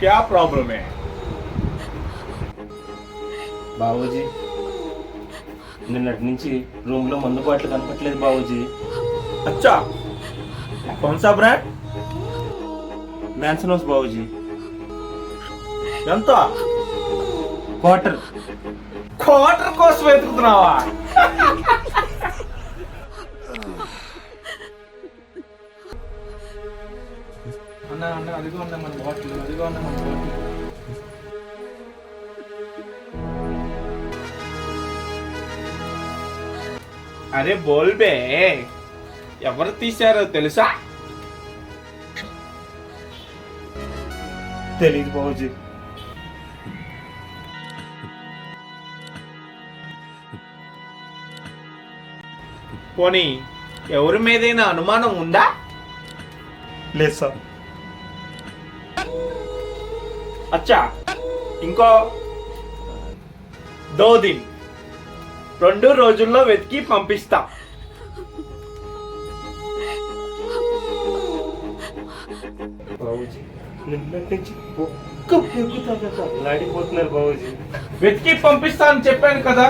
क्या प्रॉब्लम है? బాబూజీ నిన్నటి నుంచి రూమ్ లో మందు బాటలు కనపట్లేదు బాబూజీ. अच्छा, कौन सा ब्रांड? Mansion house Babuji. ఎంత? క్వార్టర్. క్వార్టర్ కోసం వెతుకుతున్నావా? అన్న అన్న అదిగో అన్న మన బాటిల్, అదిగో అన్న మన బాటిల్. అరే బోల్ బే, ఎవరు తీశారో తెలుసా? తెలీదు బాబూజీ. పోనీ ఎవరి మీదైనా అనుమానం ఉందా? లేదు సార్. అచ్చా, ఇంకో 2 దిన్ 2 రోజుల్లో వెతికి పంపిస్తా. బాబూజీ నిన్నటి నుంచి ఒక్క పెరుగుతాక లాడిపోతున్నారు బాబూజీ. వెతికి పంపిస్తా అని చెప్పాను కదా.